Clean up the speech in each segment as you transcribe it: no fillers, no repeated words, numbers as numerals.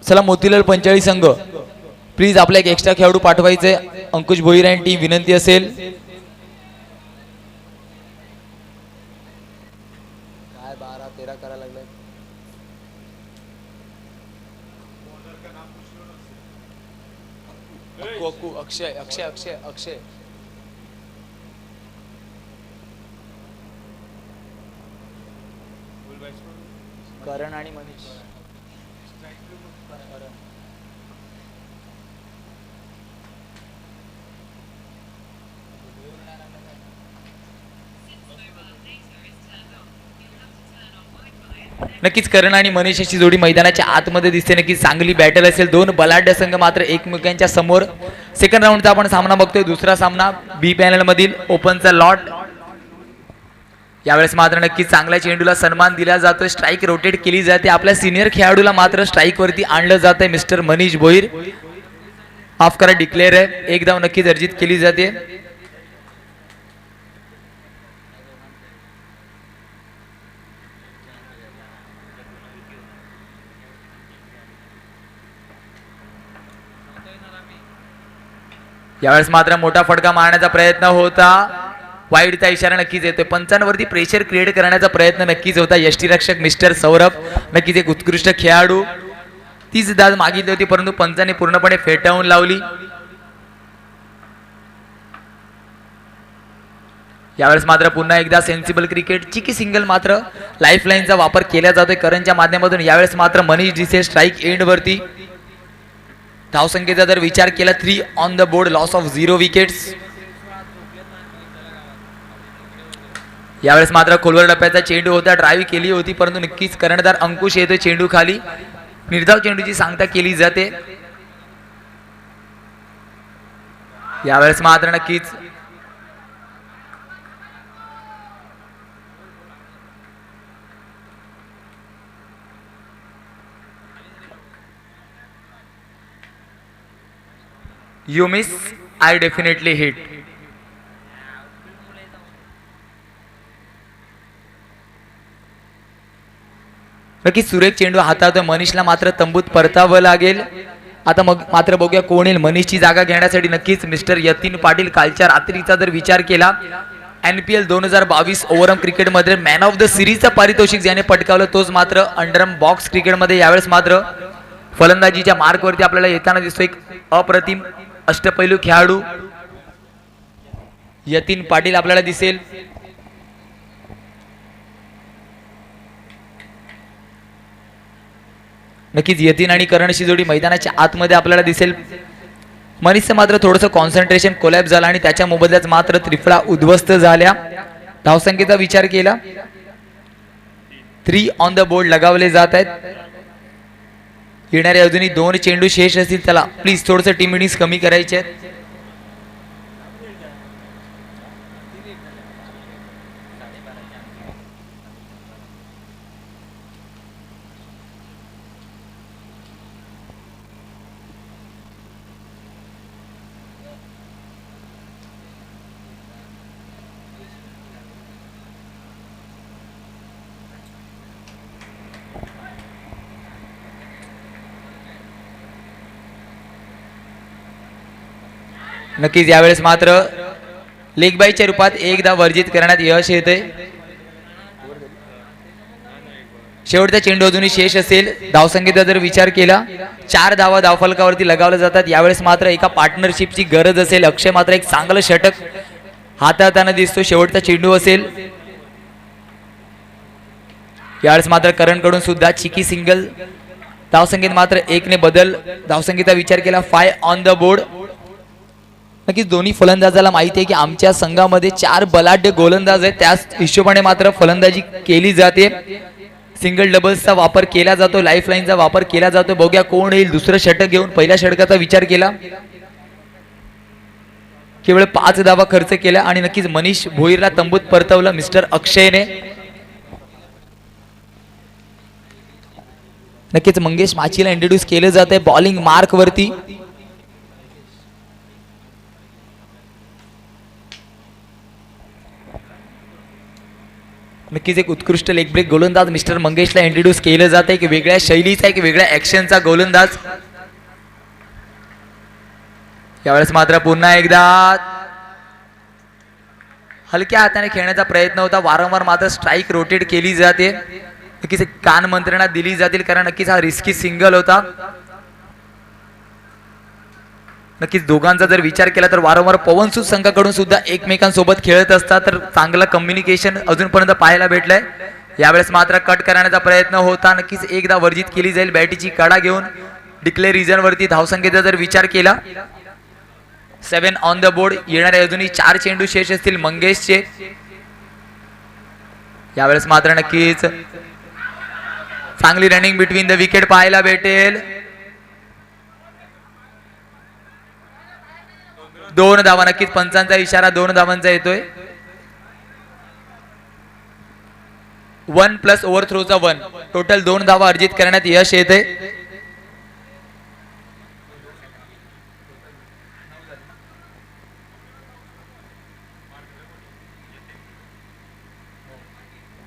चला मोतीलाल पंचाळी संघ प्लीज आपला एक एक्स्ट्रा खेळाडू पाठवायचे अंकुश भोईर आणि टीम विनंती असेल. काय 12-13 करायला लागलाय. अक्कू अक्षय अक्षय अक्षय अक्षय करण आणि मनीष. नक्कीच करण आणि मनीष अशी जोडी मैदानाच्या आतमध्ये दिसते. नक्कीच चांगली बॅटल असेल. दोन बलाढ्य संघ मात्र एकमेकांच्या समोर. सेकंड राऊंडचा आपण सामना बघतोय. दुसरा सामना बी पॅनल मधील ओपनचा लॉट. यावेळेस मात्र नक्कीच चांगल्या चेंडूला सन्मान दिला जातोय. स्ट्राईक रोटेट केली जाते. आपल्या सिनियर खेळाडूला मात्र स्ट्राईक वरती आणलं जातंय. मिस्टर मनीष भोईर हाफ करा डिक्लेअर आहे. एक धाव नक्कीच अर्जित केली जाते. यावेळेस मात्र मोठा फटका मारण्याचा प्रयत्न होता. वाईडचा इशारा नक्कीच येतोय. पंचांवरती प्रेशर क्रिएट करण्याचा प्रयत्न नक्कीच होता. यष्टीरक्षक मिस्टर सौरभ नक्कीच एक उत्कृष्ट खेळाडू. तीच दाद मागितली होती परंतु पंचाने पूर्णपणे फेटाळून लावली. यावेळेस मात्र पुन्हा एकदा सेन्सिबल क्रिकेट. चिकी सिंगल मात्र लाईफलाईनचा वापर केला जातोय करणच्या माध्यमातून. यावेळेस मात्र मनीष दिसे स्ट्राईक एंड वरती. धावसंख्येचा जर विचार केला 3 on the board, loss of 0 wickets. यावेळेस मात्र खोलवर डप्प्याचा चेंडू होता. ड्राईव्ह केली होती परंतु नक्कीच कर्णधार अंकुश येतोय चेंडू खाली. निर्धाव चेंडूची सांगता केली जाते. यावेळेस मात्र नक्कीच You miss, I definitely hit. नक्कीच सुरेख चेंडू हातात. मनीषला मात्र तंबूत परतावं लागेल. आता मग मात्र बघूया कोण येईल मनीषची जागा घेण्यासाठी. नक्कीच मिस्टर यतीन पाटील. कालच्या रात्रीचा जर विचार केला NPL 2022 ओव्हरऑल क्रिकेटमध्ये मॅन ऑफ द सिरीजचा पारितोषिक ज्याने पटकावलं तोच मात्र अंडरम बॉक्स क्रिकेटमध्ये यावेळेस मात्र फलंदाजीच्या मार्कवरती आपल्याला येताना दिसतो. एक अप्रतिम अष्टपैलू खेळाडू यतीन पाटील आपल्याला दिसेल. नक्कीच यतीन आणि करणशी जोडी मैदानाच्या आतमध्ये आपल्याला दिसेल. मनीषचं मात्र थोडंसं कॉन्सन्ट्रेशन कोलॅप्स झालं आणि त्याच्या मोबदल्यात मात्र त्रिफळा उद्ध्वस्त झाल्या. धावसंख्येचा विचार केला 3 ऑन द बोर्ड लगावले जात आहेत. येणारे अजूनही 2 चेंडू शेष असतील. त्याला प्लीज थोडंसं टीम इनिंग्स कमी करायचे आहेत. नक्कीच यावेळेस मात्र लेग बायच्या रूपात एकदा वर्जित करण्यात यश येते. शेवटचा चेंडू अजूनही शेष असेल. धावसंख्येचा जर विचार केला 4 धावा धावफलकावरती लगावल्या जातात. यावेळेस मात्र एका पार्टनरशिपची गरज असेल. अक्षय मात्र एक चांगलं षटक हाताळताना दिसतो. शेवटचा चेंडू असेल. यावेळेस मात्र करणकडून सुद्धा चिकी सिंगल. धावसंख्येत मात्र 1 ने बदल. धावसंख्येचा विचार केला 5 ऑन द बोर्ड. नक्कीच दोन्ही फलंदाजाला माहिती आहे की आमच्या संघामध्ये 4 बलाढ्य गोलंदाज आहेत. त्याच हिशोबाने मात्र फलंदाजी केली जाते. सिंगल डबल्सचा वापर केला जातो. लाईफलाईनचा वापर केला जातो. बघूया कोण येईल दुसरं षटक घेऊन. पहिल्या षटकाचा विचार केला केवळ 5 धावा खर्च केला आणि नक्कीच मनीष भोईरला तंबूत परतवलं मिस्टर अक्षयने. नक्कीच मंगेश माचीला इंट्रोड्यूस केलं जात आहे बॉलिंग मार्क वरती. नक्कीच नक्कीच एक उत्कृष्ट लेग ब्रेक गोलंदाज मिस्टर मंगेशला इंट्रोड्यूस केलं जातं. एक वेगळ्या शैलीचा एक वेगळ्या ऍक्शनचा गोलंदाज. यावेळेस मात्र पुन्हा एकदा हलक्या हाताने खेळण्याचा प्रयत्न होता. वारंवार मात्र स्ट्राईक रोटेट केली जाते. नक्कीच एक कान मंत्रणा दिली जातील कारण नक्कीच हा रिस्की सिंगल होता. नक्कीच दोघांचा जर विचार केला तर वारंवार पवनसूत संघाकडून सुद्धा एकमेकांसोबत खेळत असतात तर चांगलं कम्युनिकेशन अजूनपर्यंत पाहायला भेटलंय. यावेळेस मात्र कट करण्याचा प्रयत्न होता. नक्कीच एकदा वर्जित केली जाईल. बॅटीची कडा घेऊन डिक्लेअर रिजन वरती धावसंख्येचा जर विचार केला 7 ऑन द बोर्ड. येणारे अजूनही 4 चेंडू शेष असतील मंगेशचे. यावेळेस मात्र नक्कीच चांगली रनिंग बिटवीन द विकेट पाहायला भेटेल. 2 धावा. नक्कीच पंचांचा इशारा 2 धावांचा येतोय. 1 प्लस ओव्हर थ्रोचा 1 टोटल 2 धावा अर्जित करण्यात यश येते.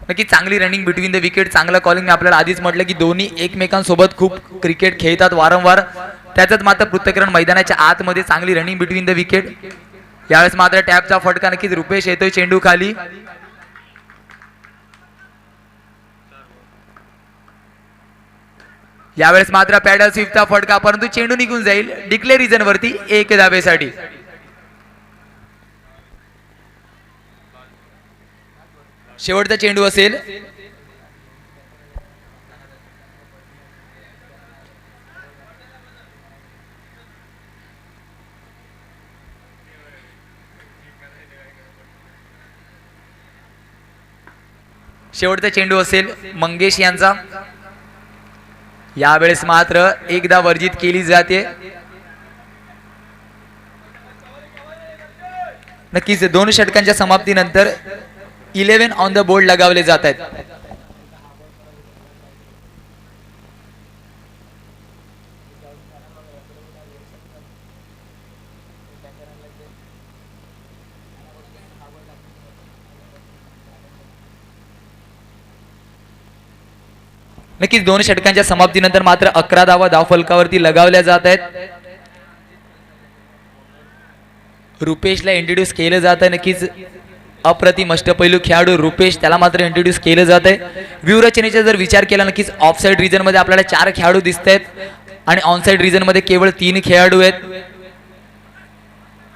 नक्की चांगली रनिंग बिटवीन द विकेट. चांगलं कॉलिंग. आपल्याला आधीच म्हटलं की दोन्ही एकमेकांसोबत खूप क्रिकेट खेळतात वारंवार. त्यातच मात्र पृथ्वीकरण मैदानाच्या आतमध्ये चांगली रनिंग बिटवीन द विकेट. यावेळेस मात्र टॅपचा फटका. नक्कीच रुपेश येतोय चेंडू खाली. यावेळेस मात्र पॅडल स्वीपचा फटका परंतु चेंडू निघून जाईल डिक्लेअर रिजन वरती 1 धावेसाठी. शेवटचा चेंडू असेल. शेवटचा चेंडू असेल मंगेश यांचा. यावेळेस मात्र एकदा वर्जित केली जाते. नक्कीच 2 षटकांच्या समाप्तीनंतर 11 ऑन द बोर्ड लगावले जात आहेत. नक्कीच 2 षटकांच्या समाप्तीनंतर मात्र 11 धावा धावफलकावरती लगावल्या जात आहेत. रुपेशला इंट्रोड्यूस केलं जात आहे. नक्कीच अप्रतिम अष्टपैलू खेळाडू रुपेश त्याला मात्र इंट्रोड्यूस केलं जात आहे. व्यूहरचनेचा जर विचार केला नक्कीच ऑफ साइड रिजन मध्ये आपल्याला 4 खेळाडू दिसत आहेत आणि ऑन साइड रिजन मध्ये केवळ 3 खेळाडू आहेत.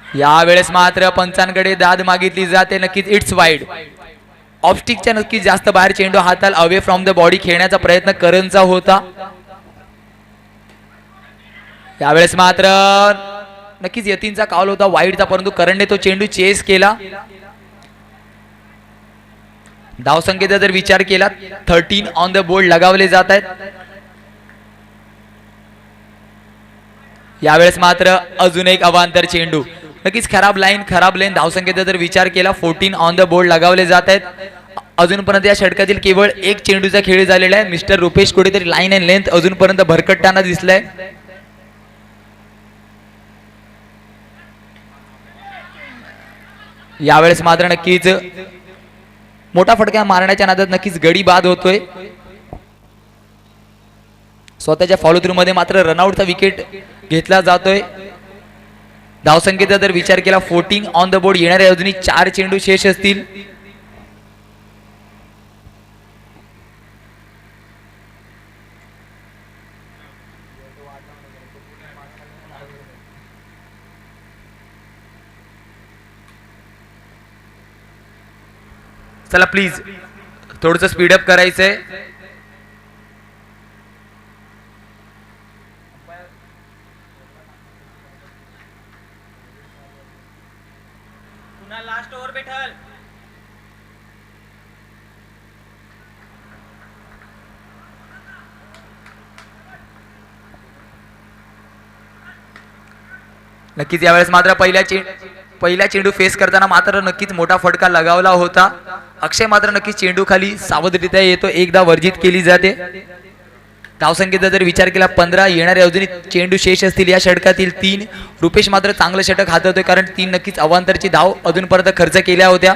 यावेळेस मात्र पंचांकडे दाद मागितली जाते. नक्कीच इट्स वाईड. ऑफस्टिकच्या नक्कीच जास्त बाहेर चेंडू हाताला अवे फ्रॉम द बॉडी खेळण्याचा प्रयत्न करणचा होता. यावेळेस मात्र नक्कीच यतीनचा कॉल होता वाईडचा परंतु करणने तो चेंडू चेस केला. धावसंख्येचा जर विचार केला 13 ऑन द बोर्ड लगावले जात आहेत. यावेळेस मात्र अजून एक अवांतर चेंडू. नक्कीच खराब लाईन धावसंख्येचा जर विचार केला 14 ऑन द बोर्ड लगावले जात आहेत. अजूनपर्यंत या षटकातील केवळ 1 चेंडूचा खेळ झालेला आहे. मिस्टर रुपेश कुठेतरी लाईन अँड लेंथ अजूनपर्यंत भरकटताना दिसलाय. यावेळेस मात्र नक्कीच मोठा फटका मारण्याच्या नादात नक्कीच गडी बाद होतोय. स्वतःच्या फॉलो थ्रू मध्ये मात्र रनआउटचा विकेट घेतला जातोय. धावसंख्येचा जर विचार केला 14 ऑन द बोर्ड. येणारे अजूनही 4 चेंडू शेष असतील. चला प्लीज थोडंसं स्पीडअप करायचंय. पुन्हा लास्ट ओव्हर भेटल. नक्कीच यावेळेस मात्र पहिला चेंडू फेस करताना मात्र नक्कीच मोठा फटका लगावला होता. अक्षय मात्र नक्कीच चेंडू खाली सावधरित्या येतो. एकदा वर्जित केली जाते. धावसंख्येचा जर विचार केला 15. येणारे अजूनही चेंडू शेष असतील या षटकातील 3. रुपेश मात्र चांगलं षटक हाताळतोय कारण 3 नक्कीच अवांतरची धाव अजूनपर्यंत खर्च केल्या होत्या.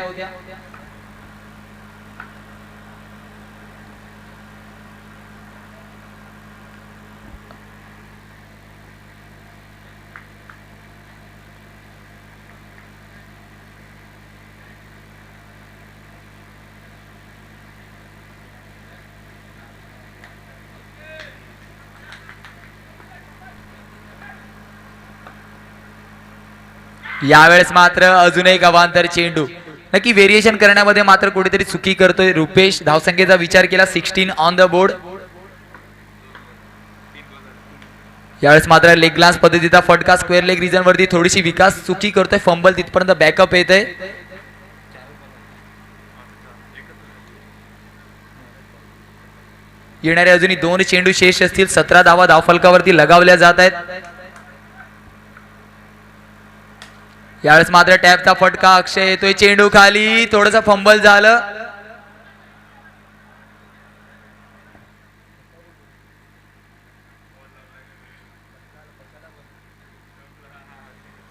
यावेळेस मात्र अजून एक अवांतर चेंडू, नक्की व्हेरिएशन करण्यामध्ये मात्र कुठेतरी चुकी करतोय रुपेश. धावसंख्येचा विचार केला 16 ऑन द बोर्ड. यावेळेस मात्र लेग ग्लास पद्धतीचा फटका स्क्वेअर लेग रिजन वरती थोडीशी विकास चुकी करतोय. फंबल तिथपर्यंत बॅकअप येतंय. येणारे अजूनही 2 चेंडू शेष असतील. 17 धावा धावफलकावरती लगावल्या जात आहेत. यावेळेस मात्र टॅपचा फटका अक्षय येतोय. चेंडू खाली, थोडंसं फंबल झालं.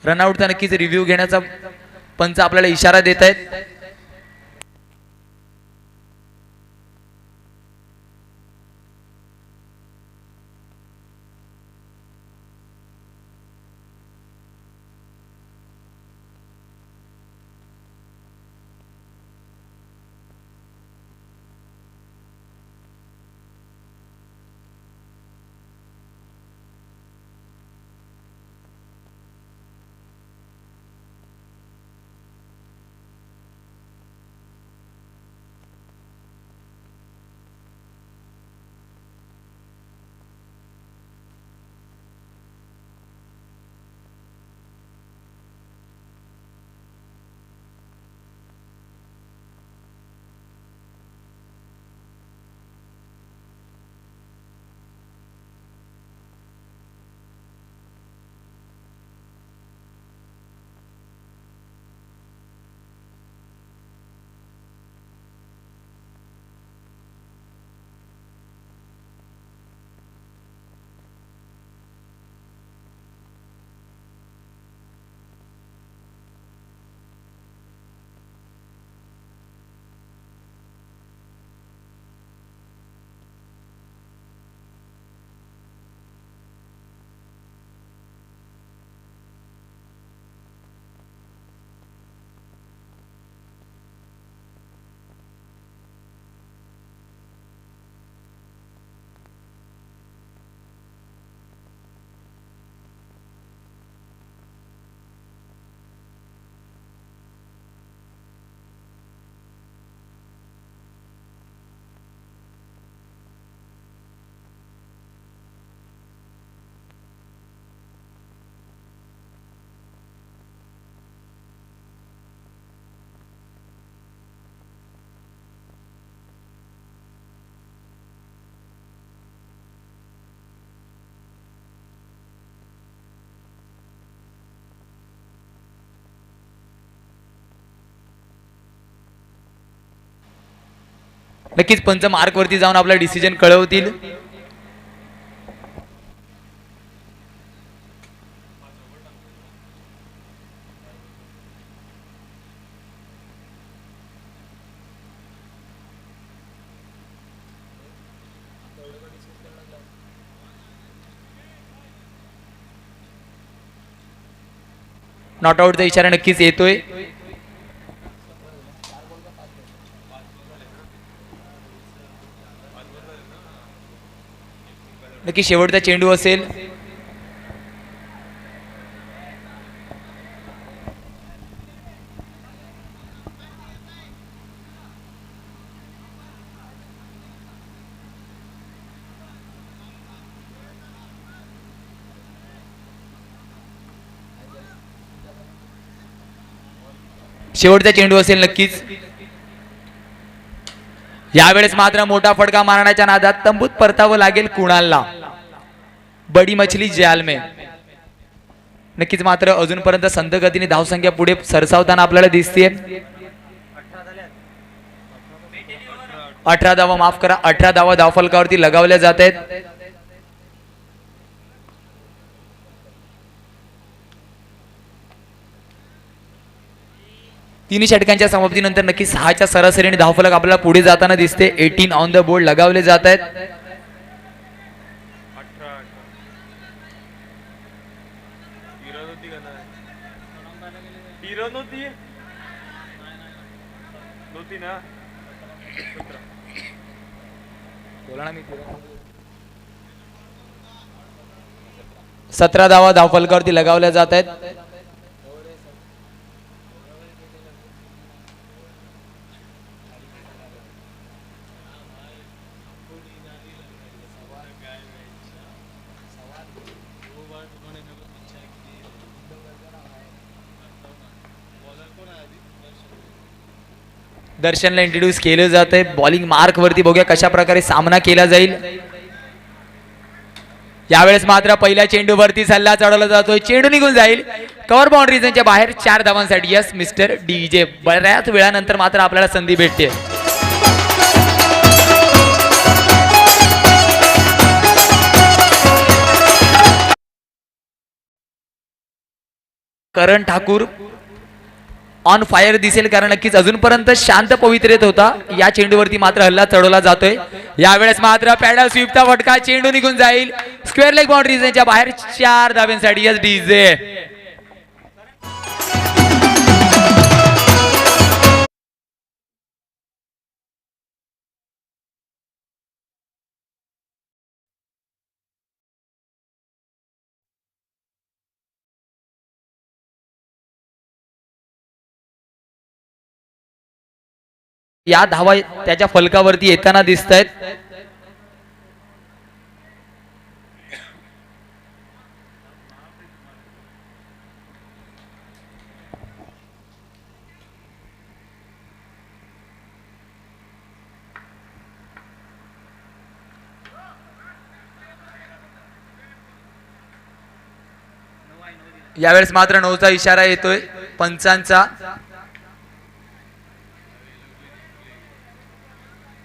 रनआउटचा नक्कीच रिव्ह्यू घेण्याचा पंच आपल्याला इशारा देत आहेत. नक्कीच पंच मार्क वरती जाऊन आपला डिसिजन कळवतील. नॉट आउटचा इशारा नक्कीच येतोय. नक्की शेवटचा चेंडू असेल. शेवटचा चेंडू असेल नक्कीच. यावेळेस मात्र मोठा फटका मारण्याच्या नादात तंबूत परतावं लागेल कुणालला. बडी मछली जाल में. नक्कीच मात्र अजूनपर्यंत संथ गतीने धावसंख्या पुढे सरसावताना आपल्याला दिसते. 18 धावा, माफ करा, 18 धावा धावफलकावरती लगावल्या जात आहेत. तिन्ही षटकांच्या समाप्तीनंतर नक्की 6च्या सरासरीने धावफलक आपल्याला पुढे जाताना दिसते. 18 ऑन द बोर्ड लगावले जात आहेत. सतरा धावा धावफलकावरती लगावल्या जात आहेत. दर्शनला इंट्रोड्यूस केलं जात आहे. बॉलिंग मार्क वरती बघूया कशा प्रकारे सामना केला जाईल. यावेळेस मात्र पहिल्या चेंडूवरती सल्ला चढवला जातोय. चेंडू निघून जाईल कव्हर बाउंड्रीजच्या बाहेर 4 धावांसाठी. Yes mister DJ. बऱ्याच वेळानंतर मात्र आपल्याला संधी भेटते. करण ठाकूर ऑन फायर दिसेल कारण नक्कीच अजूनपर्यंत शांत पवित्रेत होता. या चेंडूवरती मात्र हल्ला चढवला जातोय. यावेळेस मात्र पॅडल स्वीपचा फटका. चेंडू निघून जाईल स्क्वेअर लेग बाउंड्रीजच्या बाहेर 4 धावांसाठी. Yes DJ. या धावा त्याच्या फलकावरती येताना दिसत आहेत. यावेळेस मात्र 9चा इशारा येतोय पंचांचा.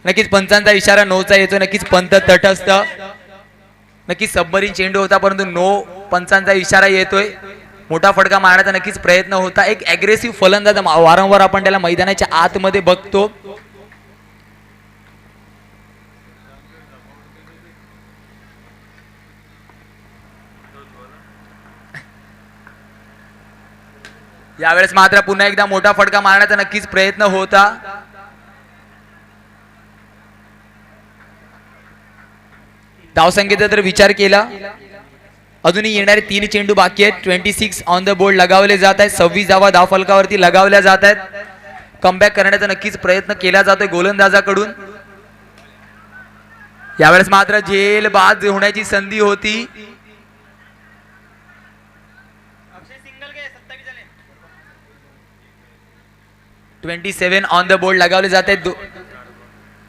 नक्कीच पंचांचा इशारा 9चा येतोय. नक्कीच पंत तटस्थ. नक्कीच सबमरीन चेंडू होता परंतु 9 पंचांचा इशारा येतोय. मोठा फटका मारण्याचा नक्कीच प्रयत्न होता. एक अग्रेसिव्ह फलंदाज वारंवार आपण त्याला मैदानाच्या आतमध्ये बघतो. यावेळेस मात्र पुन्हा एकदा मोठा फटका मारण्याचा नक्कीच प्रयत्न होता. धावसंख्येचा जर विचार केला अजूनही येणारे 3 चेंडू बाकी आहेत. 26 ऑन द बोर्ड लगावले जात आहेत. 26 धावा धाव फलकावरती लगावल्या जात आहेत. कमबॅक करण्याचा नक्कीच प्रयत्न केला जातोय गोलंदाजाकडून. यावेळेस मात्र झेलबाद होण्याची संधी होती. 27 ऑन द बोर्ड लगावले जात आहेत.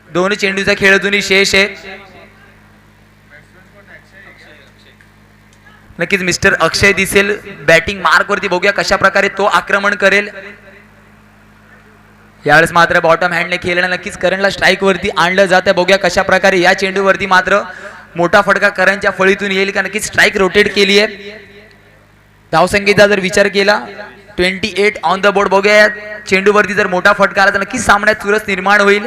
दोन चेंडूचा खेळ अजूनही शेष आहे. नक्कीच मिस्टर अक्षय दिसेल बॅटिंग मार्क वरती. बघूया कशा प्रकारे तो आक्रमण करेल. यावेळेस मात्र बॉटम हँडने खेळणं नक्कीच करणला स्ट्राईक वरती आणलं जातं. बघूया कशा प्रकारे या चेंडूवरती मात्र मोठा फटका करणच्या फळीतून येईल का. नक्कीच स्ट्राईक रोटेट केली आहे. धावसंख्येचा जर विचार केला 28 ऑन द बोर्ड. बघूया या चेंडूवरती जर मोठा फटका आला तर नक्कीच सामन्यात चुरस निर्माण होईल.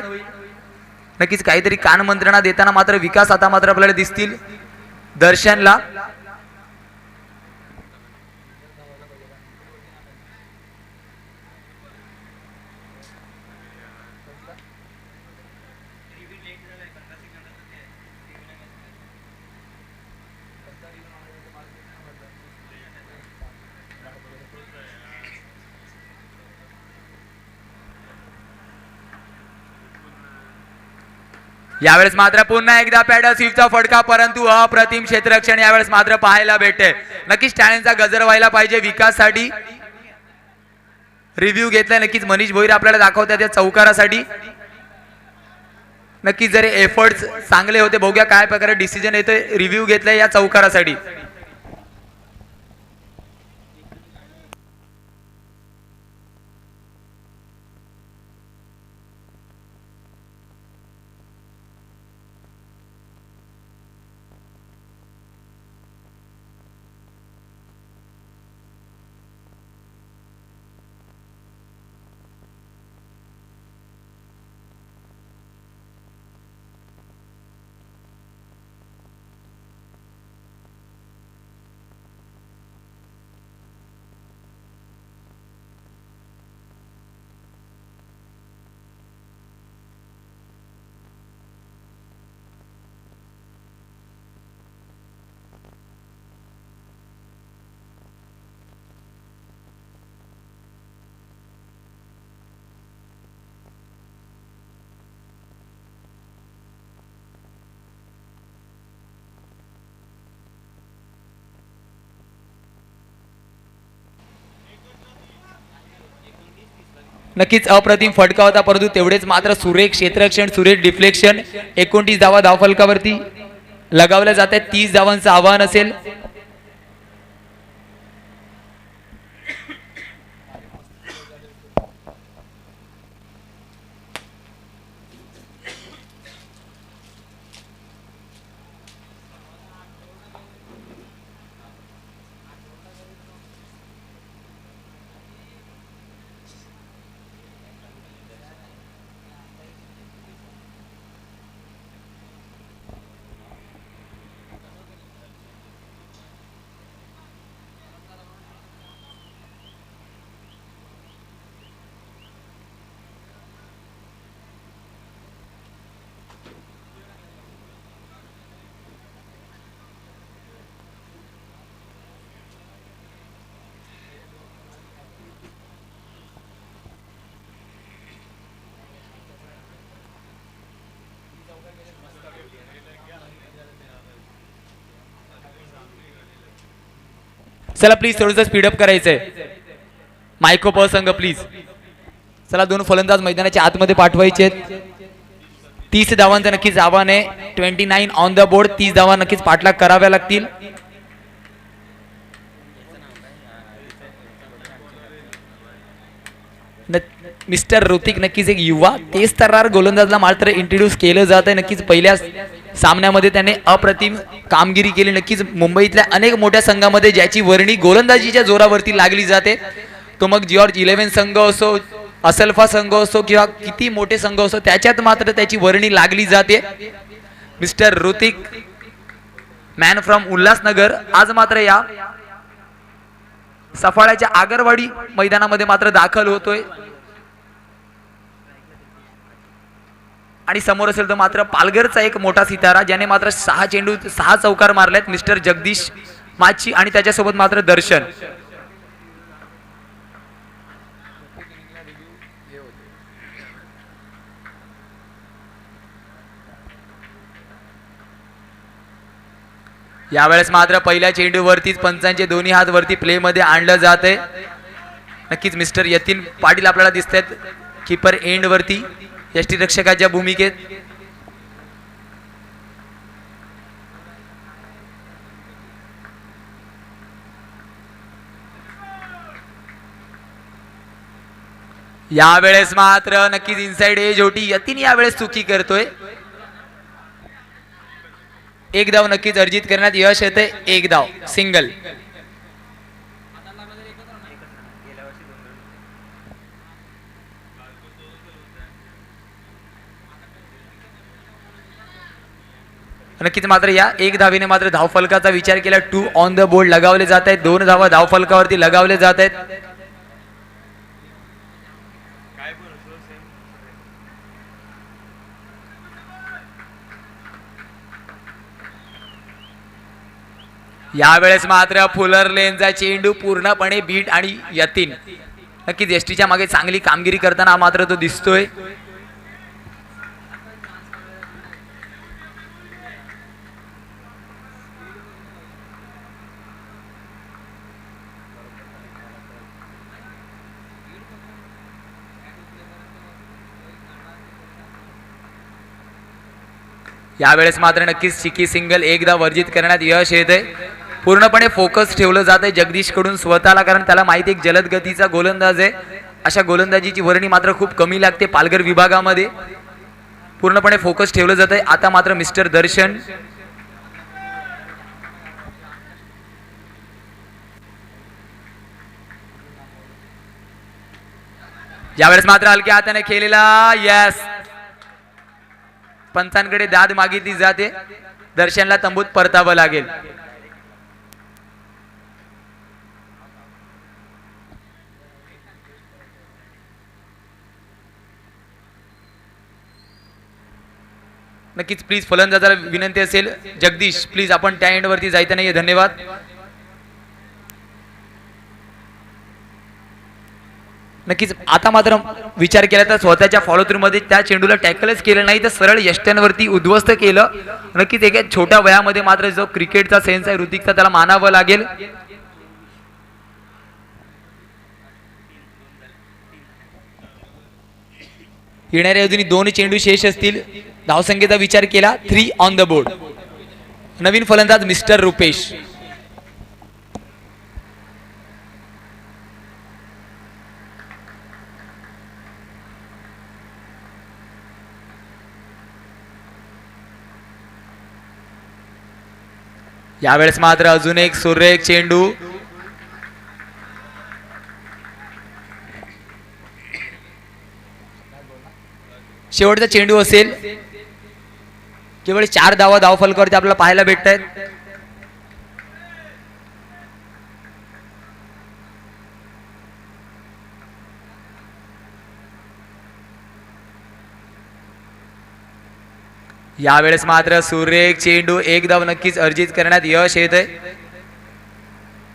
नक्कीच काहीतरी कान मंत्रणा देताना मात्र विकास आता मात्र आपल्याला दिसतील दर्शनला. यावेळेस मात्र पुन्हा एकदा पॅडल स्वीपचा फटका परंतु अप्रतिम क्षेत्ररक्षण यावेळेस मात्र पाहायला भेटते. नक्कीच टाळ्यांचा गजर व्हायला पाहिजे विकाससाठी. रिव्ह्यू घेतलाय नक्कीच मनीष भोईर आपल्याला दाखवतात त्या चौकारासाठी. नक्कीच जर एफर्ट्स चांगले होते. बघूया काय प्रकारे डिसिजन येतोय. रिव्ह्यू घेतलाय या चौकारासाठी. नक्कीच अप्रतिम फटका होता, परंतु तेवढेच मात्र सुरेख क्षेत्ररक्षण, सुरेख डिफ्लेक्शन. 29 धावा धावफलकावरती लगावल्या जात आहेत. 30 धावांचं आव्हान असेल. चला प्लीज थोडंसं स्पीडअप करायचंय. मायको संघ प्लीज. चला 2 फलंदाज मैदानाच्या आतमध्ये पाठवायचे आहेत. 30 धावांचं नक्कीच आव्हान आहे. 29 ऑन द बोर्ड. 30 धावा नक्कीच पाठलाग कराव्या लागतील. मिस्टर ऋतिक नक्कीच एक युवा तेज तर्रार गोलंदाजला मात्र इंट्रोड्यूस केलं जात आहे. नक्कीच पहिल्या सामन्यामध्ये त्याने अप्रतिम कामगिरी केली. नक्कीच मुंबईतल्या अनेक मोठ्या संघामध्ये ज्याची वर्णी गोलंदाजीच्या जोरावरती लागली जाते, तो मग जॉर्ज 11 संघ असो, असल्फा संघ असो किंवा किती मोठे संघ असो, त्याच्यात मात्र त्याची वर्णी लागली जाते. Mister Hrithik man from Ulhasnagar आज मात्र या सफाळ्याच्या आगरवाडी मैदानामध्ये मात्र दाखल होतोय. आणि समोर असेल तर मात्र पालघरचा एक मोठा सितारा ज्याने मात्र 6 चेंडू 6 चौकार मारलेत, मिस्टर जगदीश माची. आणि त्याच्यासोबत मात्र दर्शन. यावेळेस मात्र पहिल्या चेंडूवरतीच पंचांचे दोन्ही हात वरती प्ले मध्ये आणलं जात आहे. नक्कीच मिस्टर यतीन पाटील आपल्याला दिसत आहेत कीपर एंड वरती यष्टीरक्षकाच्या भूमिकेत. यावेळेस मात्र नक्कीच इनसाइड एज होती. यतीन यावेळेस चुकी करतोय. एक धाव नक्कीच अर्जित करण्यात यश येते. एक धाव सिंगल. नक्कीच मात्र या एक धावेने मात्र धावफलकाचा विचार केला. 2 ऑन द बोर्ड लगावले जात आहेत. 2 धावा धावफलकावरती लगावले जात आहेत. यावेळेस मात्र फुलर लेनचा चेंडू पूर्णपणे बीट आणि यतीन नक्कीच एसटीच्या मागे चांगली कामगिरी करताना मात्र तो दिसतोय. यावेळेस मात्र नक्कीच चिकी सिंगल एकदा वर्जित करण्यात यश येते. पूर्णपणे फोकस ठेवलं जात आहे जगदीश कडून स्वतःला, कारण त्याला माहिती एक जलद गतीचा गोलंदाज आहे. अशा गोलंदाजीची वर्णी मात्र खूप कमी लागते पालघर विभागामध्ये. पूर्णपणे फोकस ठेवलं जात आहे. आता मात्र मिस्टर दर्शन यावेळेस मात्र हलक्या हाताने खेळलेला यस पंचांकडे दाद मागितली जाते. दर्शनला तंबूत परतावं लागेल. नक्कीच प्लीज फलंदाजाला विनंती असेल, जगदीश प्लीज आपण त्या एंड वरती जायचं नाहीये. धन्यवाद. नक्कीच आता मात्र विचार केला तर स्वतःच्या फॉलो थ्रू मध्ये त्या चेंडूला टॅकलच केलं नाही तर सरळ यष्ट्यांवरती उद्ध्वस्त केलं. नक्कीच एका छोट्या वयामध्ये मात्र जो क्रिकेटचा सेन्स आहे ऋतिकचा त्याला मानावं लागेल. येणाऱ्या अजूनही 2 चेंडू शेष असतील. धावसंख्येचा विचार केला 3 ऑन द बोर्ड. नवीन फलंदाज मिस्टर रुपेश. यावेळेस मात्र अजून एक सुरेख चेंडू. शेवटचा चेंडू असेल. केवळ 4 धावा धावफलकावरती आपल्याला पाहायला भेटत आहेत. यावेळेस मात्र सुरेख चेंडू, एक धाव नक्कीच अर्जित करण्यात यश येत आहे.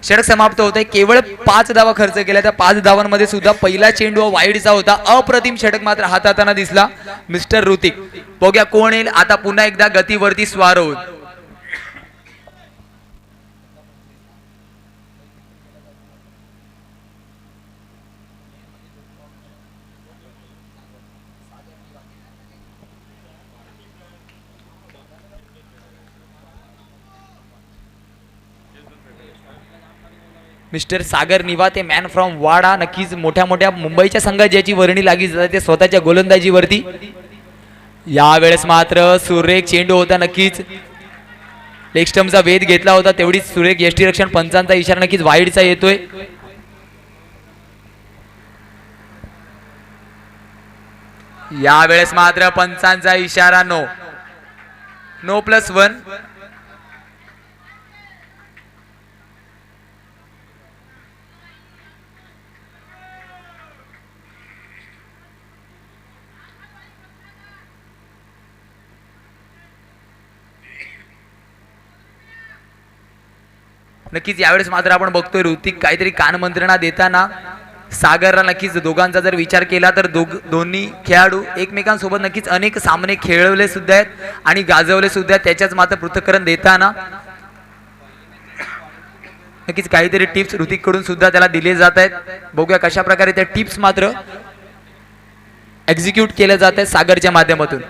षटक समाप्त होत आहे. केवळ 5 धावा खर्च केल्या. त्या 5 धावांमध्ये सुद्धा पहिला चेंडू वाईडचा होता. अप्रतिम षटक मात्र हाताळताना दिसला मिस्टर ऋतिक. बघूया कोण येईल आता पुन्हा एकदा गतीवरती स्वार होऊन. मिस्टर सागर निवाते, मॅन फ्रॉम वाडा. नक्कीच मोठ्या मोठ्या मुंबईच्या संघात ज्याची वर्णी लागली जाते स्वतःच्या गोलंदाजीवरती. यावेळेस मात्र सुरेख चेंडू होता. नक्कीच लेग स्टंपचा वेध घेतला होता. तेवढीच सुरेख यष्टीरक्षण पंचांचा इशारा नक्कीच वाईडचा येतोय. यावेळेस मात्र पंचांचा इशारा नो. नो +1. नक्कीच यावेळेस मात्र आपण बघतोय ऋतिक काहीतरी कानमंत्रणा देताना. सागरला नक्कीच दोघांचा जर विचार केला तर दोन्ही खेळाडू एकमेकांसोबत नक्कीच अनेक सामने खेळवले सुद्धा आहेत आणि गाजवले सुद्धा. त्याच्याच मात्र पृथक्करण देताना नक्कीच काहीतरी टिप्स ऋतिक कडून सुद्धा त्याला दिले जात आहेत. बघूया कशा प्रकारे त्या टिप्स मात्र एक्झिक्यूट केल्या जात आहेत सागरच्या माध्यमातून.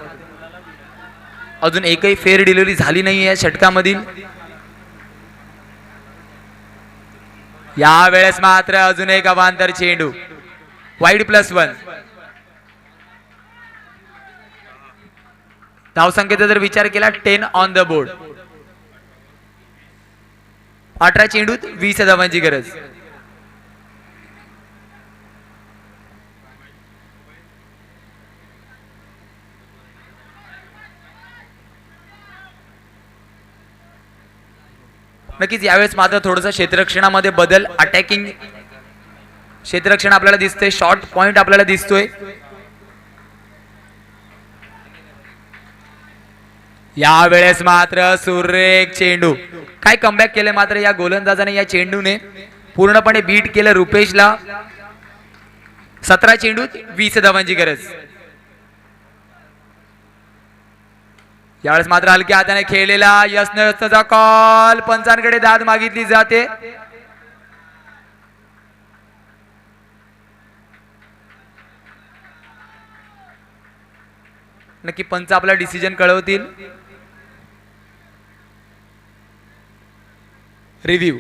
अजून एकही फेअर डिलिव्हरी झाली नाही या षटकामधील. यावेळेस मात्र अजून एक अवांतर चेंडू, वाईड +1. धावसंख्येचा जर विचार केला 10 ऑन द बोर्ड. 18 चेंडूत 20 धावांची गरज. नक्कीच यावेळेस मात्र थोडंसं क्षेत्ररक्षणामध्ये बदल. अटॅकिंग क्षेत्ररक्षण आपल्याला दिसतंय. शॉर्ट पॉइंट आपल्याला दिसतोय. यावेळेस मात्र सुरेख चेंडू. काय कमबॅक केले मात्र या गोलंदाजाने. या चेंडूने पूर्णपणे बीट केलं रुपेशला. 17 चेंडूत 20 धावांची गरज. यावेळेस मात्र हलक्या हाताने खेळलेला यशनचा कॉल. पंचांकडे दाद मागितली जाते. नक्की पंच आपला डिसिजन कळवतील. रिव्ह्यू,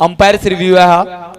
अंपायर्स रिव्ह्यू आहे हा.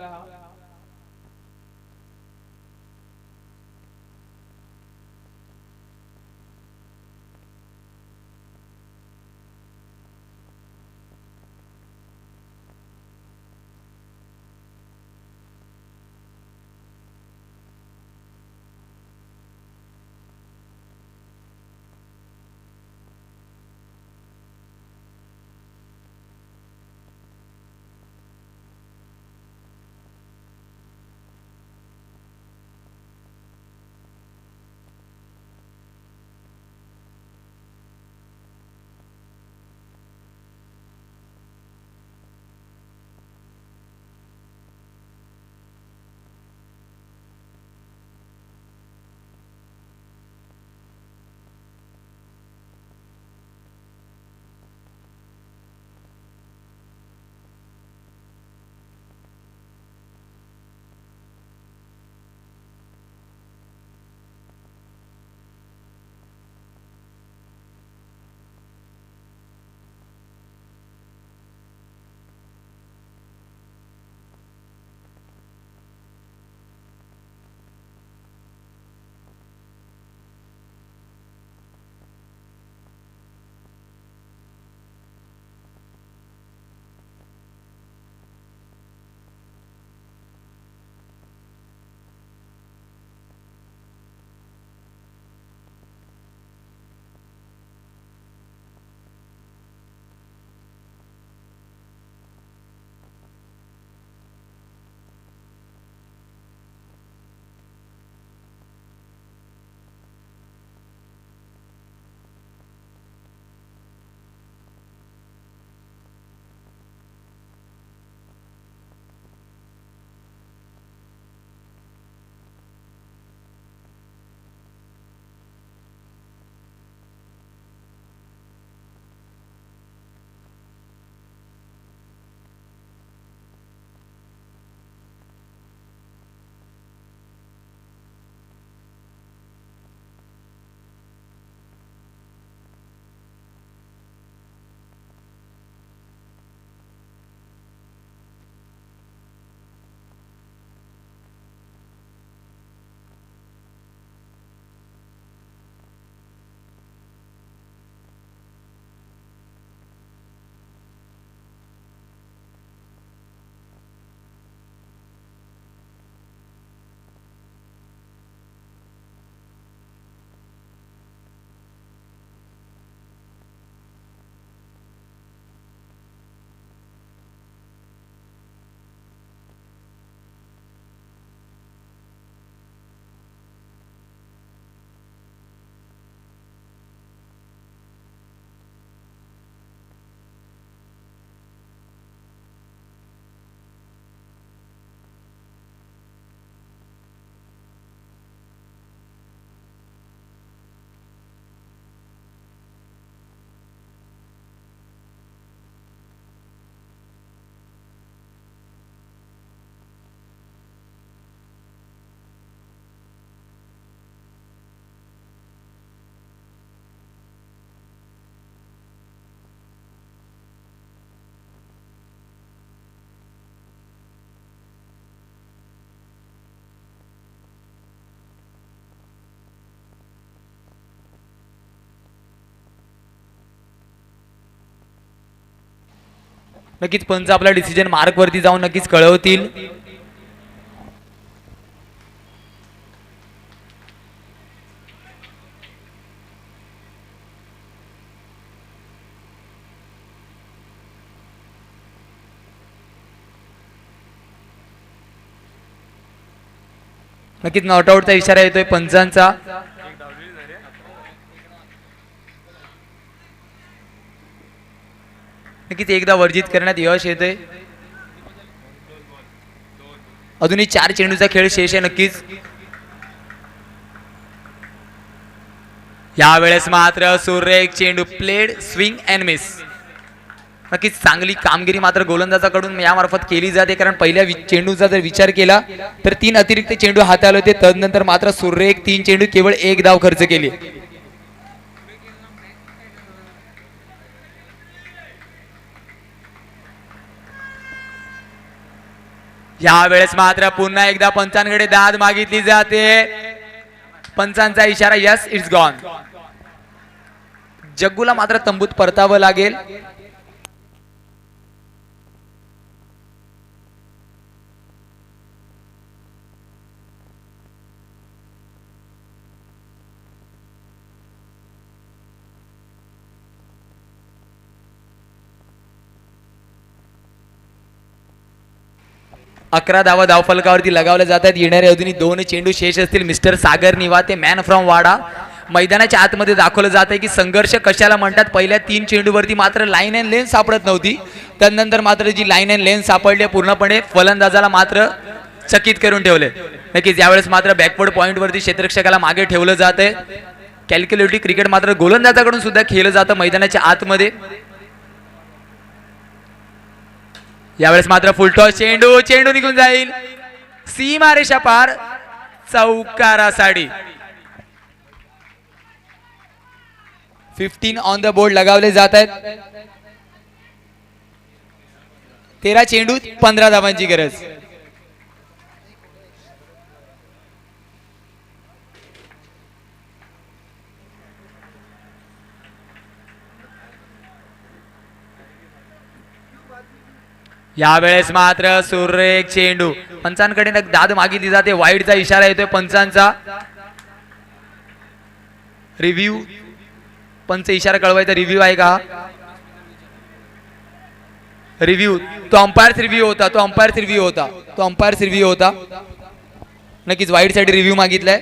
नक्कीच पंच आपला डिसिजन मार्क वरती जाऊन नक्कीच कळवतील. नक्कीच नॉट आउटचा इशारा येतोय पंचांचा. नक्कीच एकदा वर्जित करण्यात यश येते. अजूनही 4 चेंडूचा खेळ शेष आहे. नक्कीच यावेळेस मात्र सुरेख चेंडू प्लेड स्विंग अँड मिस. नक्कीच चांगली कामगिरी मात्र गोलंदाजाकडून यामार्फत केली जाते, कारण पहिल्या चेंडूचा जर विचार केला तर 3 अतिरिक्त चेंडू हाताळले होते. तदनंतर मात्र सुरेख 3 चेंडू केवळ 1 धाव खर्च केली. यावेळेस मात्र पुन्हा एकदा पंचांकडे दाद मागितली जाते. पंचांचा इशारा यस इट्स गॉन. जग्गूला मात्र तंबूत परतावं लागेल. अकरा धावा धावफलकावरती लगावल्या जातात. येणाऱ्या अजूनही 2 चेंडू शेष असतील. मिस्टर सागर निवाते मॅन फ्रॉम वाडा मैदानाच्या आतमध्ये दाखवलं जात आहे की संघर्ष कशाला म्हणतात. पहिल्या 3 चेंडूवरती मात्र लाईन अँड लेन सापडत नव्हती. त्यानंतर मात्र जी लाईन अँड लेन सापडली पूर्णपणे फलंदाजाला मात्र चकित करून ठेवले. नक्कीच यावेळेस मात्र बॅकवर्ड पॉईंट वरती क्षेत्ररक्षकाला मागे ठेवलं जात आहे. कॅल्क्युलेटिव्ह क्रिकेट मात्र गोलंदाजाकडून सुद्धा खेळलं जातं मैदानाच्या आतमध्ये. यावेळेस मात्र फुलटॉस चेंडू चेंडू निघून जाईल सीमारेषा पार चौकारासाठी. 15 ऑन द बोर्ड लगावले जात आहेत. 13 चेंडूत 15 धावांची गरज. यावेळेस मात्र सुरेख चेंडू. पंचांकडे दाद मागितली जाते. वाईडचा इशारा येतोय पंचांचा. रिव्ह्यू पंच इशारा कळवायचा. रिव्ह्यू आहे का? रिव्ह्यू तो अंपायर रिव्ह्यू होता. तो अंपायर रिव्ह्यू होता. नक्कीच वाईड साठी रिव्ह्यू मागितलाय.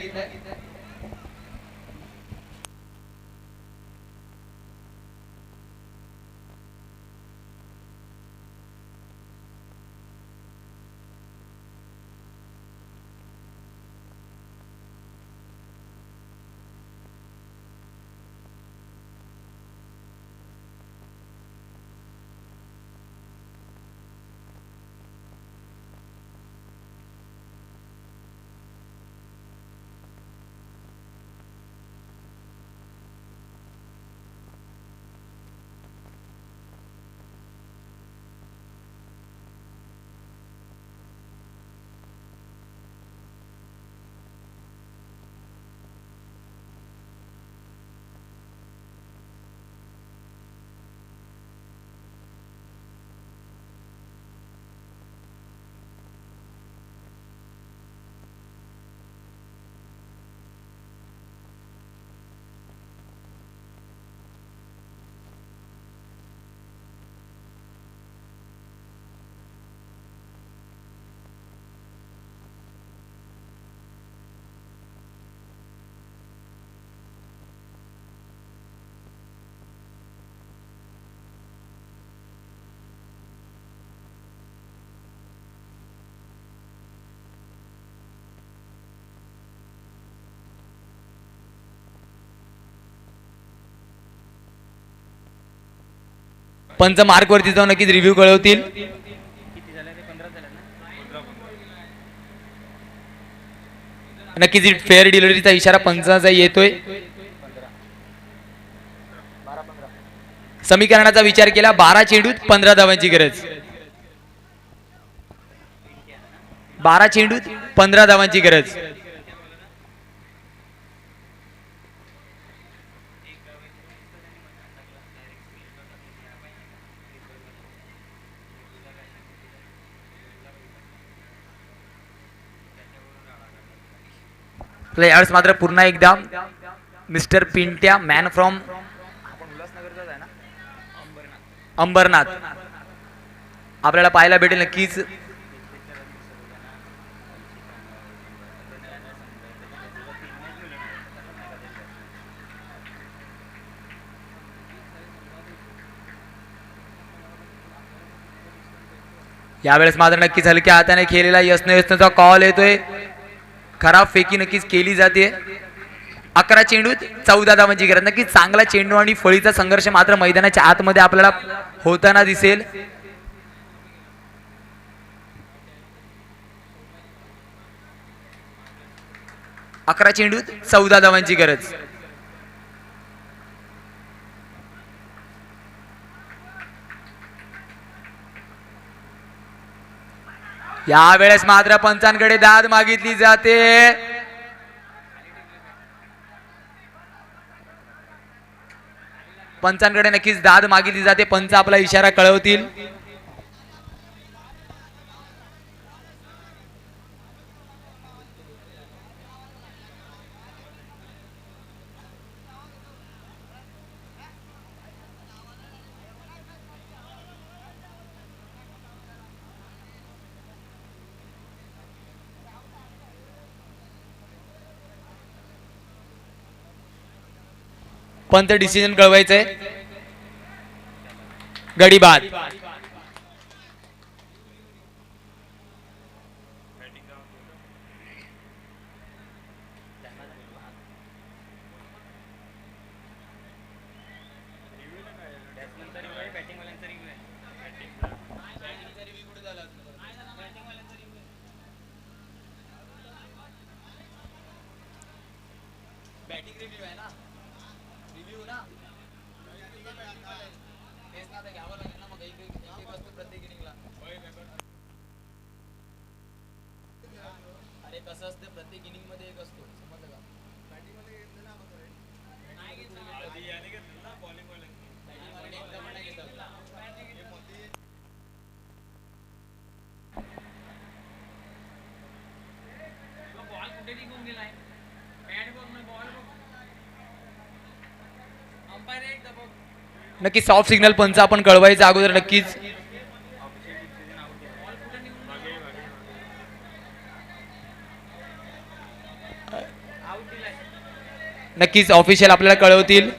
पंच मार्क वरती जाऊन नक्कीच रिव्ह्यू कळवतील. नक्कीच फेअर डिलिव्हरीचा इशारा पंचाचा येतोय. समीकरणाचा विचार केला 12 चेंडूत 15 धावांची गरज. 12 चेंडूत 15 धावांची गरज. प्लेयर्स मात्र पुन्हा एकदा mister Pintya man from Ambernath आपल्याला पाहायला भेटेल नक्कीच. यावेळेस मात्र नक्कीच हलक्या हाताने खेळलेला यस्नचा कॉल येतोय. खराब फेकी नक्कीच केली जाते. 11 चेंडूत 14 धावांची गरज. नक्कीच चांगला चेंडू आणि फळीचा संघर्ष मात्र मैदानाच्या आतमध्ये आपल्याला होताना दिसेल. अकरा चेंडूत 14 धावांची गरज. यावेळेस मात्र पंचांकडे दाद मागितली जाते. पंचांकडे नक्कीच दाद मागितली जाते. पंच आपला इशारा कळवतील. पंच डिसिजन कळवायचंय. गडी बाद. बॅटिंग रिव्ह्यू आहे ना. रिव्ह्यू ना तेच ना, घ्यावं लागेल ना. मग एक असतो प्रत्येक इनिंगला. अरे कसं असतं प्रत्येक इनिंग मध्ये एक असतो. समजलं का? बॅटिंग मध्ये घेतलं ना नाही घेतलं. बॉलिंग मध्ये एकदा पण नाही घेतलं. बॉल कुठे निघून गेलाय. बॅट बघ ना. बॉल नक्की सॉफ्ट सिग्नल पंच आपण कळवायचं अगोदर नक्कीच. नक्कीच ऑफिशियल आपल्याला कळवतील.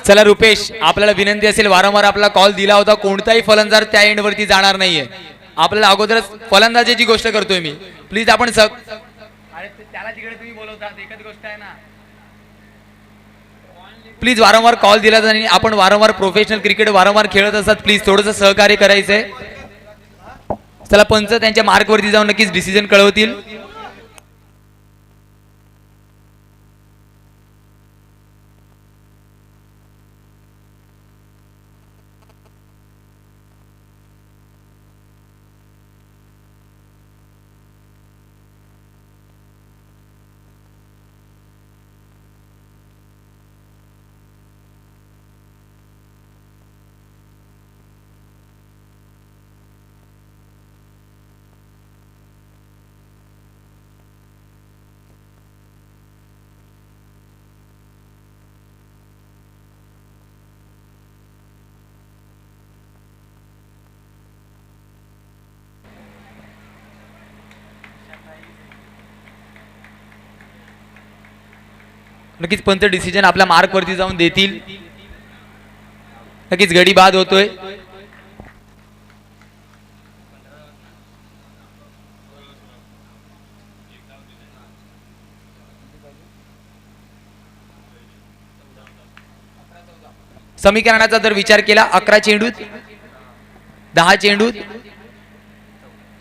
चला रुपेश, आपल्याला विनंती असेल, वारंवार आपला कॉल दिला होता, कोणताही फलंदाज त्या एंड वरती जाणार नाहीये. आपल्याला अगोदरच फलंदाजीची गोष्ट करतोय मी. प्लीज आपण त्याला तिकडे तुम्ही बोलवतात एकच गोष्ट आहे ना. प्लीज वारंवार कॉल दिला आणि आपण वारंवार प्रोफेशनल क्रिकेट वारंवार खेळत असतात. प्लीज थोडंसं सहकार्य करायचंय. चला पंच त्यांच्या मार्कवरती जाऊन नक्कीच डिसिजन कळवतील. नक्कीच पंच डिसिजन आपल्या मार्कवरती जाऊन देतील. नक्कीच गडी बाद होतोय. समीकरणाचा जर विचार केला 11 चेंडूत 10 चेंडूत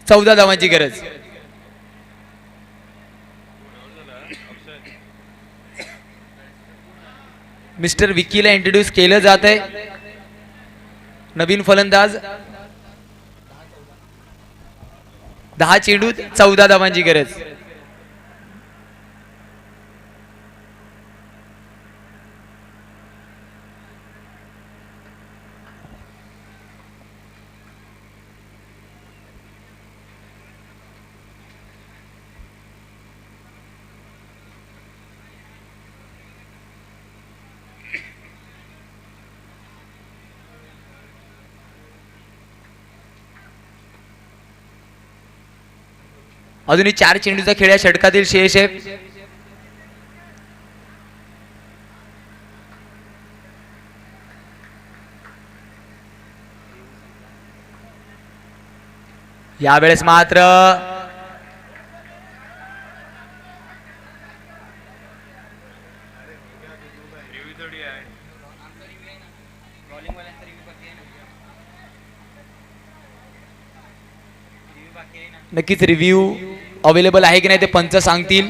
14 धावांची गरज. मिस्टर विकीला इंट्रोड्यूस केलं जात आहे. नवीन फलंदाज 10 चेंडूत 14 धावांची गरज. अजूनही 4 चेंडूचा खेळ या षटकातील शेष आहे. यावेळेस मात्र नक्कीच रिव्ह्यू अवेलेबल आहे की नाही ते पंच सांगतील.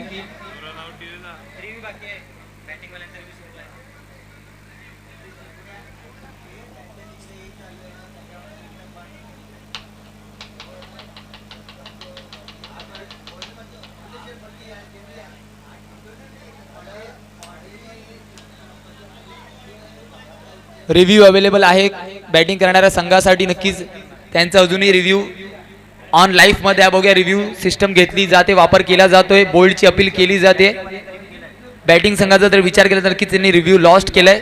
रिव्ह्यू अवेलेबल आहे बॅटिंग करणाऱ्या संघासाठी. नक्कीच त्यांचा अजूनही रिव्ह्यू ऑन लाईफ मध्ये बघूया. रिव्ह्यू सिस्टम घेतली जाते, वापर केला जातोय, बोल्डची अपील केली जाते. बॅटिंग संघाचा जर विचार केला तर नक्कीच त्यांनी रिव्ह्यू लॉस्ट केलाय.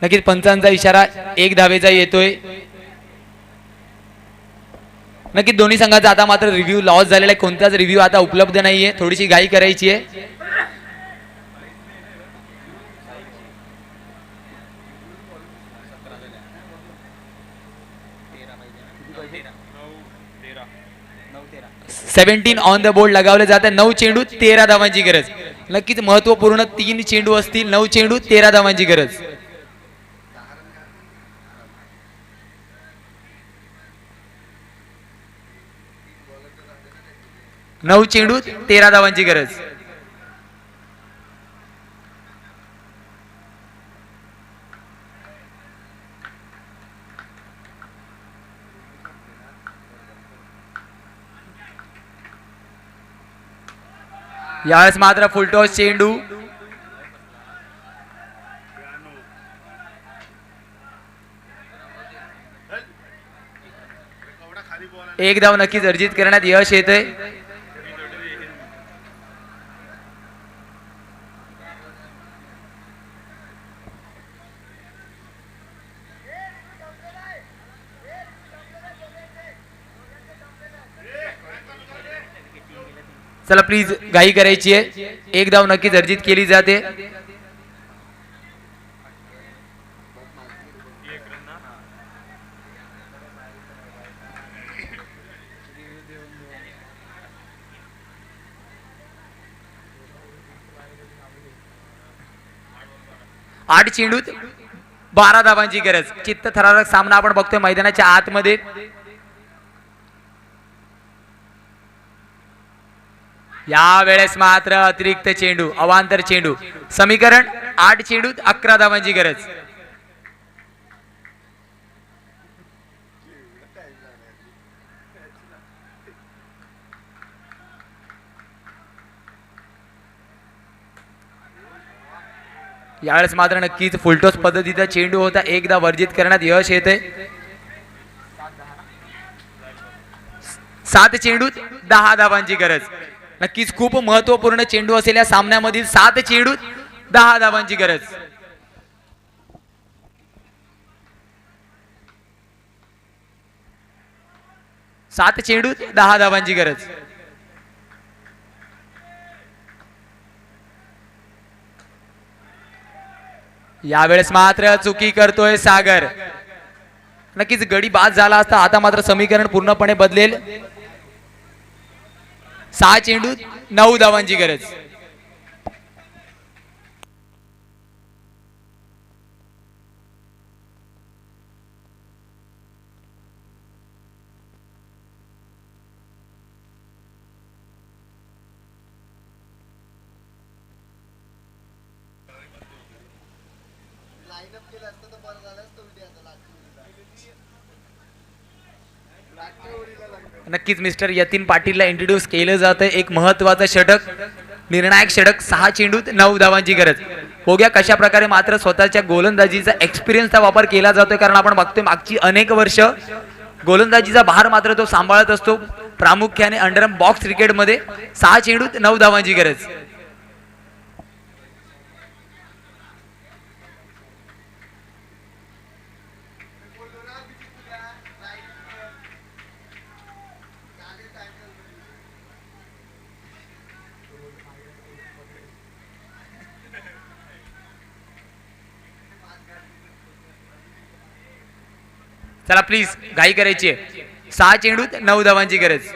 नक्कीच पंचांचा इशारा 1 धावेचा येतोय. नक्कीच दोन्ही संघाचा आता मात्र रिव्ह्यू लॉस झालेला आहे. कोणताच रिव्ह्यू आता उपलब्ध नाहीये. थोडीशी घाई करायची आहे. सेव्हन्टीन ऑन द बोर्ड लगावले जाते. 9 चेंडू 13 धावांची गरज. नक्कीच महत्वपूर्ण 3 चेंडू असतील. 9 चेंडू 13 धावांची गरज. 9 चेंडू 13 धावांची गरज. यावेळेस मात्र फुलटॉस चेंडू. एक धाव नक्कीच अर्जित करण्यात यश येते. चला प्लीज घाई करायची आहे. एक धाव नक्कीच अर्जित केली जाते. आठ चेंडूत 12 धावांची गरज. चित्त थरारक सामना आपण बघतोय मैदानाच्या आतमध्ये. या वेळेस मात्र अतिरिक्त चेंडू, अवांतर चेंडू. समीकरण 8 चेंडूत 11 धावांची गरज. यावेळेस मात्र नक्कीच फुलटॉस पद्धतीचा चेंडू होता. एकदा वर्जित करण्यात यश येते. 7 चेंडूत 10 धावांची गरज. नक्कीच खूप महत्वपूर्ण चेंडू असेल या सामन्यामधील. 7 चेंडूत 10 धावांची गरज. सात चेंडूत 10 धावांची गरज. यावेळेस मात्र चुकी करतोय सागर. नक्कीच गडी बाद झाला असता. आता मात्र समीकरण पूर्णपणे बदलेल. 6 चेंडूत 9 धावांची गरज. नक्कीच मिस्टर यतीन पाटीलला इंट्रोड्यूस केलं जातं. एक महत्वाचं षटक, निर्णायक षटक. 6 चेंडूत 9 धावांची गरज. बघूया कशा प्रकारे मात्र स्वतःच्या गोलंदाजीचा एक्सपिरियन्सचा वापर केला जातोय. कारण आपण बघतोय मागची अनेक वर्ष गोलंदाजीचा भार मात्र तो सांभाळत असतो, प्रामुख्याने अंडर बॉक्स क्रिकेटमध्ये. 6 चेंडूत 9 धावांची गरज. चला प्लीज घाई करायची आहे. 6 चेंडूत 9 धावांची गरज.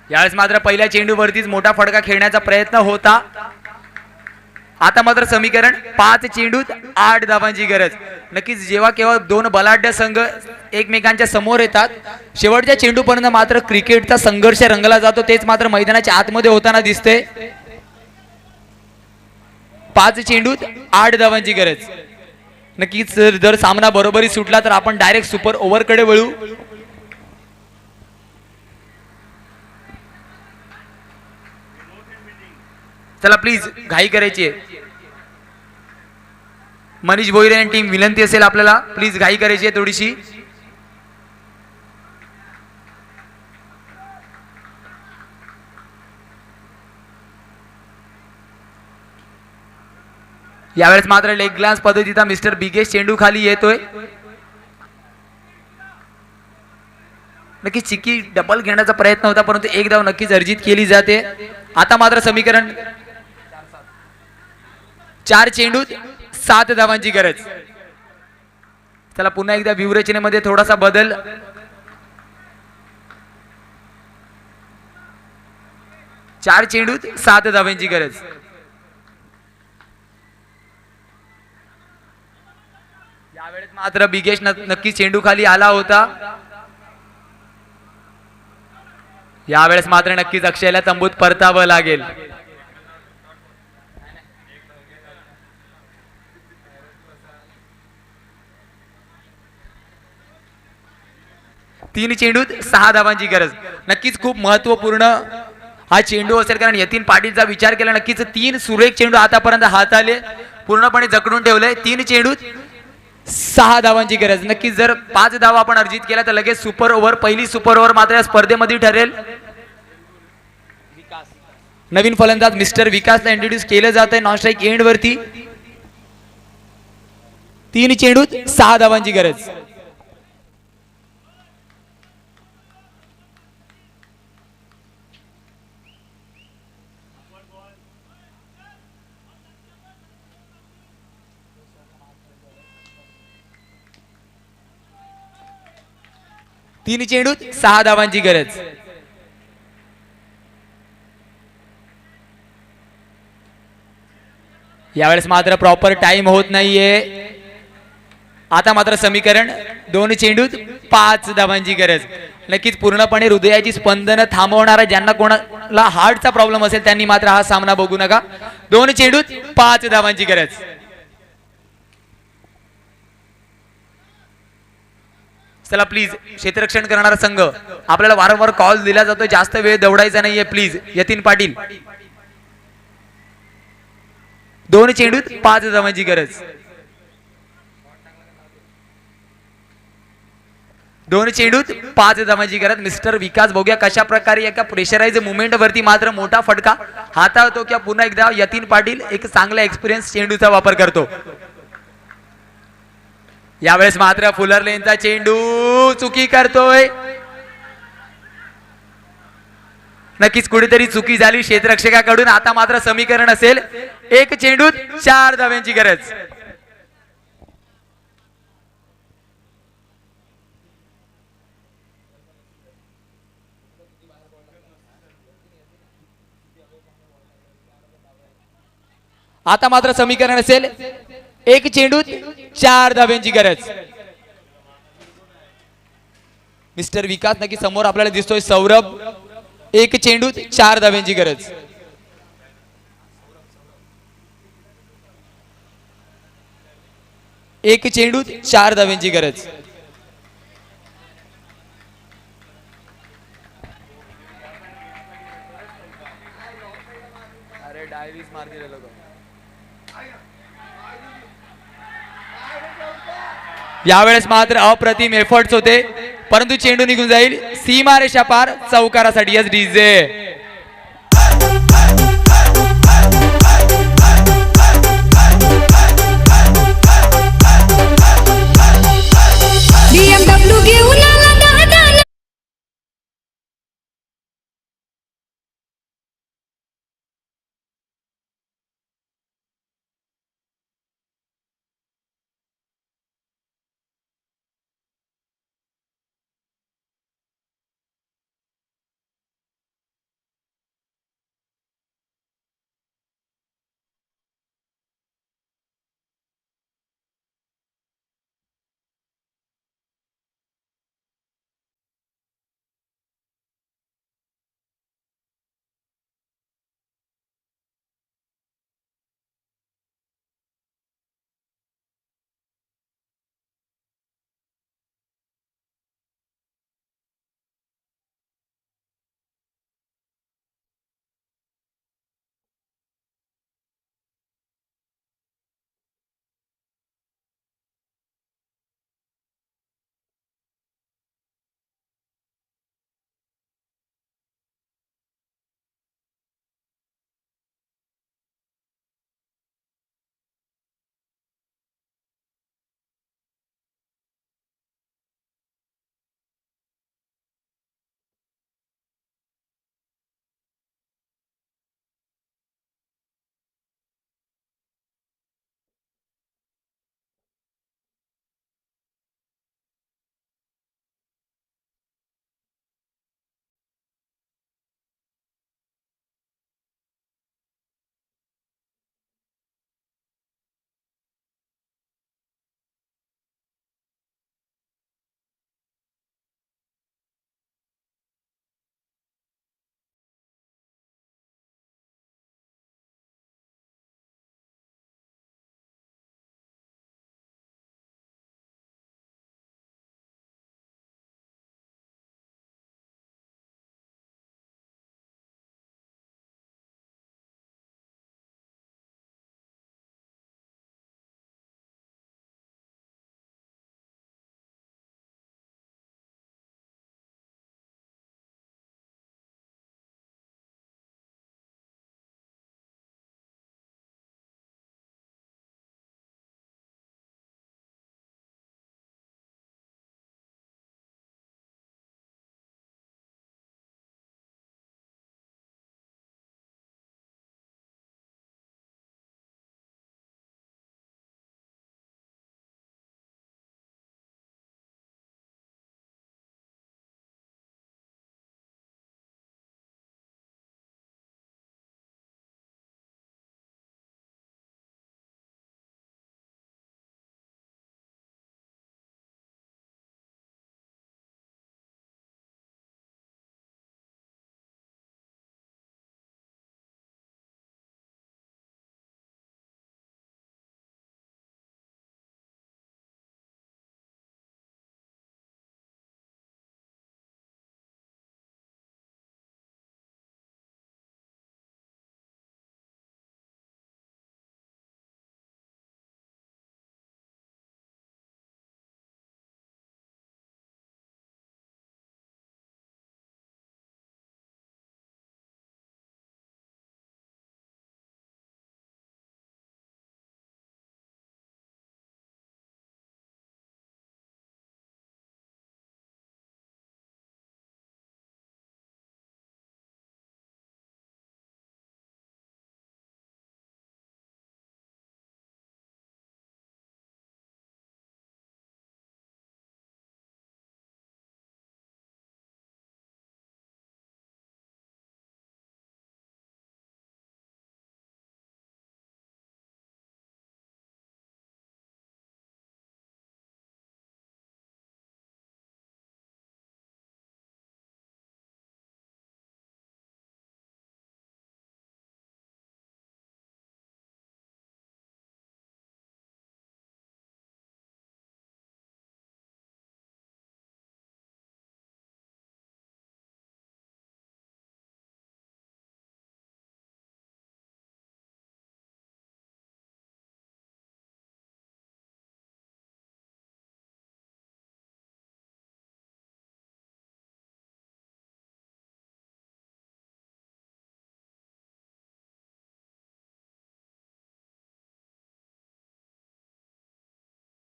यावेळेस मात्र पहिल्या चेंडूवरतीच मोठा फटका खेळण्याचा प्रयत्न होता. आता मात्र समीकरण 5 चेंडूत 8 धावांची गरज. नक्कीच जेव्हा केव्हा दोन बलाढ्य संघ एकमेकांच्या समोर येतात, शेवटच्या चेंडूपर्यंत मात्र क्रिकेटचा संघर्ष रंगला जातो. तेच मात्र मैदानाच्या आतमध्ये होताना दिसते. 5 चेंडूत 8 धावांची गरज. नक्कीच जर सामना बरोबरी सुटला तर आपण डायरेक्ट सुपर ओव्हरकडे वळू. चला प्लीज घाई करायची आहे. मनीष भोईरे आणि टीम विनंती असेल आपल्याला, प्लीज घाई करायची आहे थोडीशी. यावेळेस मात्र लेग ग्लान्स पद्धतीचा मिस्टर बिगेश चेंडू खाली येतोय. नक्की चिकी डबल घेण्याचा प्रयत्न होता, परंतु एक धाव नक्कीच अर्जित केली जाते. आता मात्र समीकरण 4 चेंडूत 7 धावांची गरज. चला पुन्हा एकदा व्यूहरचनेमध्ये थोडासा बदल. चार चेंडूत 7 धावांची गरज. यावेळेस मात्र बिगेश नक्की चेंडू खाली आला होता. यावेळेस मात्र नक्कीच अक्षयला तंबूत परतावं लागेल. 3 चेंडूत 6 धावांची गरज. नक्कीच खूप महत्वपूर्ण हा चेंडू असेल, कारण यतीन पाटीलचा विचार केला नक्कीच 3 सुरेख चेंडू आतापर्यंत हाताले पूर्णपणे जखडून ठेवले. 3 चेंडूत 6 धावांची गरज. नक्कीच जर 5 धावा आपण अर्जित केला तर लगेच सुपर ओव्हर, पहिली सुपर ओव्हर मात्र या स्पर्धेमध्ये ठरेल. नवीन फलंदाज मिस्टर विकासला इंट्रोड्यूस केलं जात आहे नॉन स्ट्राईक एंड वरती. 3 चेंडूत 6 धावांची गरज. तीन चेंडूत 6 धावांची गरज. यावेळेस मात्र प्रॉपर टाइम होत नाहीये. आता मात्र समीकरण 2 चेंडूत 5 धावांची गरज. नक्कीच पूर्णपणे हृदयाची स्पंदनं थांबवणारा, ज्यांना कोणाला हार्टचा प्रॉब्लेम असेल त्यांनी मात्र हा सामना बघू नका. 2 चेंडूत 5 धावांची गरज. चला प्लीज, क्षेत्ररक्षण करणारा संघ, आपल्याला वारंवार कॉल दिला जातो, जास्त वेळ दौडायचा नाहीये प्लीज. यतीन पाटील 2 चेंडूत 5 धावांची गरज. 2 चेंडूत 5 धावांची गरज. मिस्टर विकास बघूया कशा प्रकारे एका प्रेशराइज मुवमेंट वरती मात्र मोठा फटका हाताळतो किंवा पुन्हा एकदा यतीन पाटील एक चांगला एक्सपिरियन्स चेंडूचा वापर करतो. यावेळेस मात्र फुलर लेनचा चेंडू चुकी करतोय. नक्कीच कुठेतरी चुकी झाली क्षेत्ररक्षकाकडून. आता मात्र समीकरण असेल 1 चेंडूत 4 धाव्यांची गरज. आता मात्र समीकरण असेल 1 चेंडूत 4 धाव्यांची गरज. मिस्टर विकास नक्की समोर आपल्याला दिसतोय. सौरभ 1 चेंडूत 4 धाव्यांची गरज. एक चेंडूत 4 धाव्यांची गरज. अरे डायरीज मार दिले लोक. यावेळेस मात्र अप्रतिम एफर्ट्स होते, परंतु चेंडू निघून जाईल सीमारेषा पार चौकारासाठी. Yes DJ